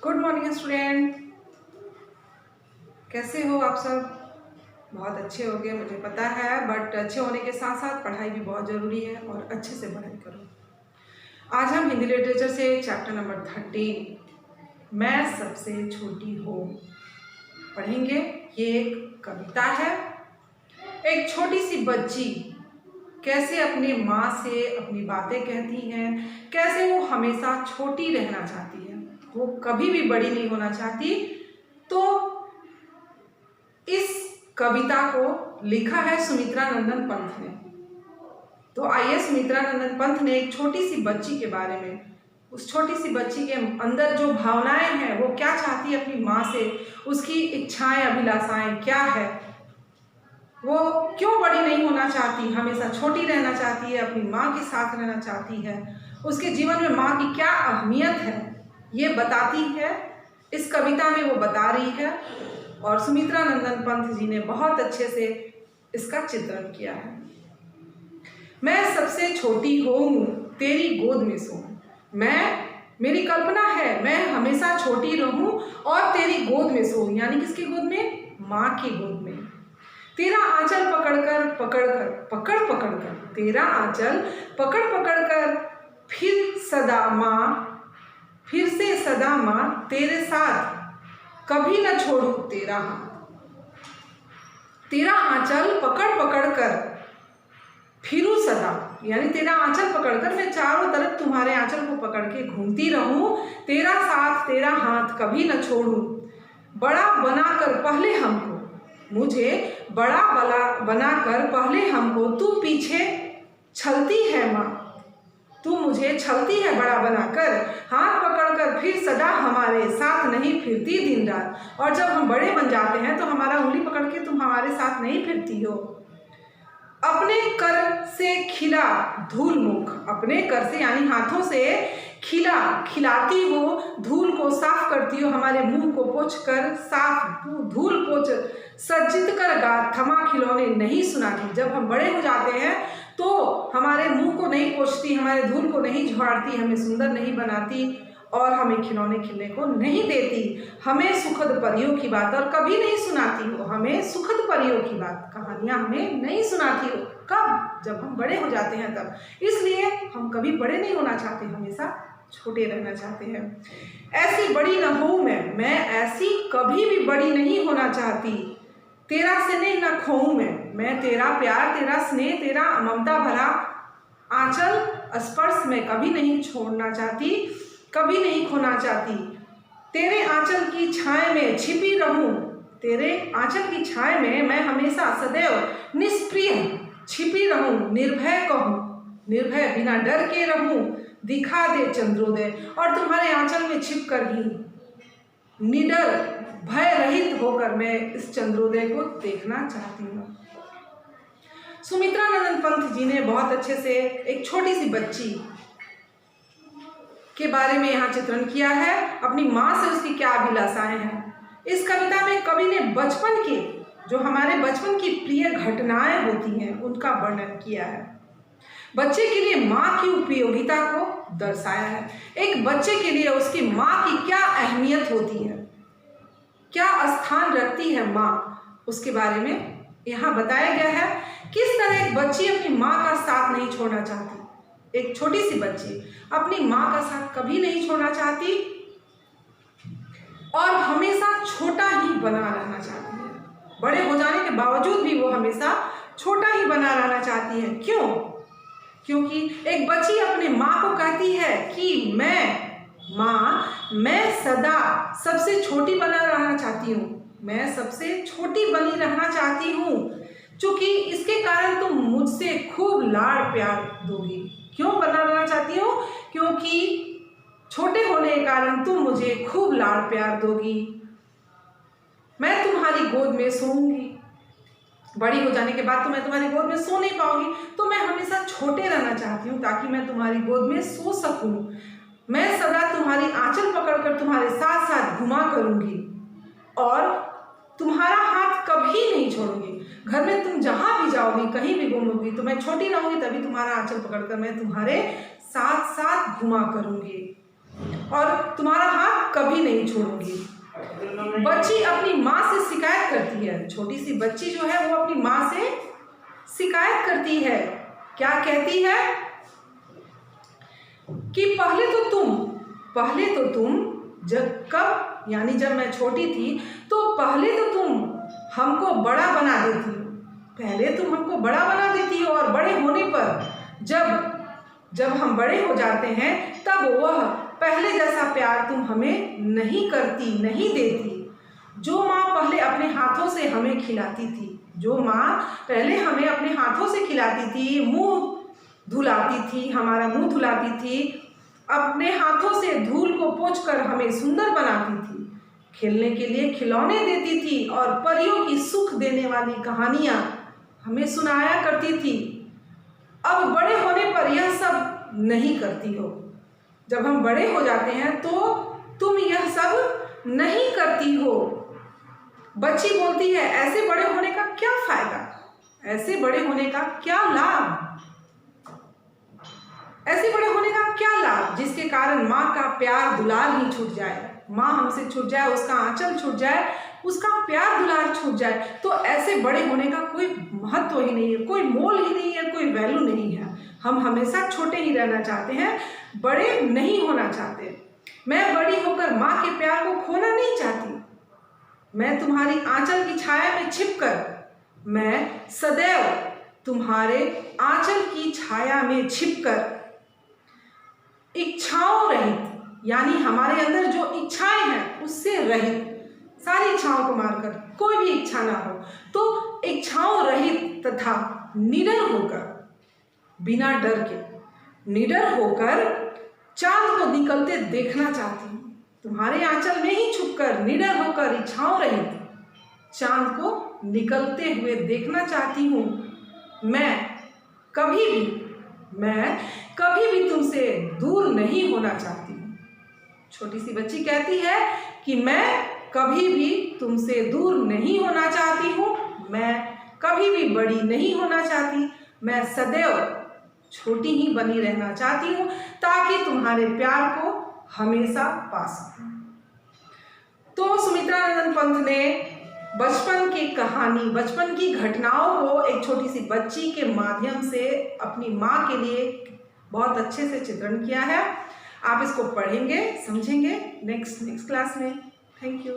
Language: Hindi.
गुड मॉर्निंग स्टूडेंट, कैसे हो आप सब? बहुत अच्छे हो गए मुझे पता है, बट अच्छे होने के साथ साथ पढ़ाई भी बहुत ज़रूरी है और अच्छे से पढ़ाई करो। आज हम हिंदी लिटरेचर से चैप्टर नंबर 13 मैं सबसे छोटी हूँ पढ़ेंगे। ये एक कविता है। एक छोटी सी बच्ची कैसे अपनी माँ से अपनी बातें कहती हैं, कैसे वो हमेशा छोटी रहना चाहती है, वो कभी भी बड़ी नहीं होना चाहती। तो इस कविता को लिखा है सुमित्रा नंदन पंत ने। तो आइए सुमित्रा नंदन पंत ने एक छोटी सी बच्ची के बारे में, उस छोटी सी बच्ची के अंदर जो भावनाएं हैं, वो क्या चाहती है अपनी माँ से, उसकी इच्छाएं अभिलाषाएं क्या है, वो क्यों बड़ी नहीं होना चाहती, हमेशा छोटी रहना चाहती है, अपनी माँ के साथ रहना चाहती है, उसके जीवन में माँ की क्या अहमियत है, ये बताती है। इस कविता में वो बता रही है और सुमित्रा नंदन पंत जी ने बहुत अच्छे से इसका चित्रण किया है। मैं सबसे छोटी हूँ तेरी गोद में सोऊं। मेरी कल्पना है मैं हमेशा छोटी रहूं और तेरी गोद में सोऊं, यानी किसकी गोद में? माँ की गोद में। तेरा आंचल पकड़ कर तेरा आंचल पकड़ कर फिर से सदा माँ तेरे साथ कभी न छोड़ू तेरा हाथ। तेरा आंचल पकड़ कर फिरू सदा, यानी तेरा आंचल पकड़कर मैं चारों तरफ तुम्हारे आंचल को पकड़ के घूमती रहूं, तेरा साथ तेरा हाथ कभी न छोड़ूं। बड़ा बनाकर पहले हमको, मुझे बड़ा बनाकर पहले हमको तू पीछे छलती है माँ, तू मुझे छलती है बड़ा बनाकर, हाथ पकड़कर फिर सदा हमारे साथ नहीं फिरती दिन रात। और जब हम बड़े बन जाते हैं तो हमारा उंगली पकड़ के तुम हमारे साथ नहीं फिरती हो। अपने कर से खिला धूल मुख, अपने कर से यानी हाथों से खिलाती हो धूल को, साफ करती हो हमारे मुंह को, पोंछ कर साफ धूल पोंछ सज्जित कर गात, थमा खिलौने नहीं सुनाती। जब हम बड़े हो जाते हैं तो हमारे मुंह को नहीं पोंछती, हमारे धूल को नहीं झाड़ती, हमें सुंदर नहीं बनाती और हमें खिलौने खिलने को नहीं देती, हमें सुखद परियों की बात और कभी नहीं सुनाती हो, हमें सुखद परियों की बात, कहानियां हमें नहीं सुनाती हो। कब? जब हम बड़े हो जाते हैं तब। इसलिए हम कभी बड़े नहीं होना चाहते, हमेशा छोटे रहना चाहते हैं। ऐसी बड़ी न हूं मैं ऐसी कभी भी बड़ी नहीं होना चाहती, तेरा स्नेह न खोऊं मैं तेरा प्यार, तेरा स्नेह, तेरा ममता भरा आंचल स्पर्श में कभी नहीं छोड़ना चाहती, कभी नहीं खोना चाहती। तेरे आंचल की छाया में छिपी रहूं, तेरे आंचल की छाया में मैं हमेशा सदैव निष्प्रिय छिपी रहूं, निर्भय कहूं, निर्भय बिना डर के रहूं, दिखा दे चंद्रोदय। और तुम्हारे आंचल में छिप कर ही निडर भय रहित होकर मैं इस चंद्रोदय को देखना चाहती हूँ। सुमित्रा नंदन पंत जी ने बहुत अच्छे से एक छोटी सी बच्ची के बारे में यहाँ चित्रण किया है, अपनी माँ से उसकी क्या अभिलाषाएं हैं। इस कविता में कवि ने बचपन के, जो हमारे बचपन की प्रिय घटनाएं होती हैं, उनका वर्णन किया है। बच्चे के लिए माँ की उपयोगिता को दर्शाया है। एक बच्चे के लिए उसकी माँ की क्या अहमियत होती है, क्या स्थान रखती है माँ, उसके बारे में यहाँ बताया गया है। किस तरह एक बच्ची अपनी माँ का साथ नहीं छोड़ना चाहती, एक छोटी सी बच्ची अपनी माँ का साथ कभी नहीं छोड़ना चाहती और हमेशा छोटा ही बना रहना चाहती है। बड़े हो जाने के बावजूद भी वो हमेशा छोटा ही बना रहना चाहती है। क्यों? क्योंकि एक बच्ची अपने माँ को कहती है कि मैं सदा सबसे छोटी बना रहना चाहती हूँ, मैं सबसे छोटी बनी रहना चाहती हूँ, क्योंकि इसके कारण तुम मुझसे खूब लाड़ प्यार दोगी। क्यों बना रहना चाहती हूँ? क्योंकि छोटे होने के कारण तुम मुझे खूब लाड़ प्यार दोगी, मैं तुम्हारी गोद में सोऊंगी। बड़ी हो जाने के बाद तो मैं तुम्हारी गोद में सो नहीं पाऊंगी, तो मैं हमेशा छोटे रहना चाहती हूँ ताकि मैं तुम्हारी गोद में सो सकूं। मैं सदा तुम्हारी आंचल पकड़कर तुम्हारे साथ साथ घुमा करूंगी और तुम्हारा हाथ कभी नहीं छोड़ूंगी। घर में तुम जहाँ भी जाओगी, कहीं भी घूमोगी, तो मैं छोटी रहूंगी तभी तुम्हारा आंचल पकड़कर मैं तुम्हारे साथ साथ घुमा करूंगी और तुम्हारा हाथ कभी नहीं छोड़ूंगी। बच्ची अपनी माँ से शिकायत करती है। छोटी सी बच्ची जो है वो अपनी माँ से शिकायत करती है। क्या कहती है कि पहले तो तुम जब मैं छोटी थी तो पहले तो तुम हमको बड़ा बना देती हो। पहले तुम हमको बड़ा बना देती हो और बड़े होने पर जब हम बड़े हो जाते हैं तब वह पहले जैसा प्यार तुम हमें नहीं करती, नहीं देती। जो माँ पहले अपने हाथों से हमें खिलाती थी, जो माँ पहले हमें अपने हाथों से खिलाती थी, मुंह धुलाती थी, हमारा मुंह धुलाती थी, अपने हाथों से धूल को पोंछकर हमें सुंदर बनाती थी, खेलने के लिए खिलौने देती थी और परियों की सुख देने वाली कहानियाँ हमें सुनाया करती थी, अब बड़े होने पर यह सब नहीं करती हो। जब हम बड़े हो जाते हैं तो तुम यह सब नहीं करती हो। बच्ची बोलती है, ऐसे बड़े होने का क्या फायदा, ऐसे बड़े होने का क्या लाभ, ऐसे बड़े होने का क्या लाभ जिसके कारण माँ का प्यार दुलार ही छूट जाए, माँ हमसे छूट जाए, उसका आंचल छूट जाए, उसका प्यार दुलार छूट जाए। तो ऐसे बड़े होने का कोई महत्व ही नहीं है, कोई मोल ही नहीं है, कोई वैल्यू नहीं है। हम हमेशा छोटे ही रहना चाहते हैं, बड़े नहीं होना चाहते। मैं बड़ी होकर माँ के प्यार को खोना नहीं चाहती। मैं तुम्हारी आंचल की छाया में छिपकर, मैं सदैव तुम्हारे आंचल की छाया में छिपकर इच्छाओं रहित, यानी हमारे अंदर जो इच्छाएं हैं उससे रहित, सारी इच्छाओं को मारकर, कोई भी इच्छा ना हो, तो इच्छाओं रहित तथा निडर होकर, बिना डर के निडर होकर चांद को निकलते देखना चाहती हूँ। तुम्हारे आंचल में ही छुपकर निडर होकर इच्छाओं रहित चांद को निकलते हुए देखना चाहती हूँ। मैं कभी भी तुमसे दूर नहीं होना चाहती हूँ। छोटी सी बच्ची कहती है कि मैं कभी भी तुमसे दूर नहीं होना चाहती हूँ, मैं कभी भी बड़ी नहीं होना चाहती, मैं सदैव छोटी ही बनी रहना चाहती हूँ ताकि तुम्हारे प्यार को हमेशा पा सकूं। तो सुमित्रानंद पंत ने बचपन की कहानी, बचपन की घटनाओं को एक छोटी सी बच्ची के माध्यम से अपनी माँ के लिए बहुत अच्छे से चित्रण किया है। आप इसको पढ़ेंगे, समझेंगे नेक्स्ट क्लास में। Thank you.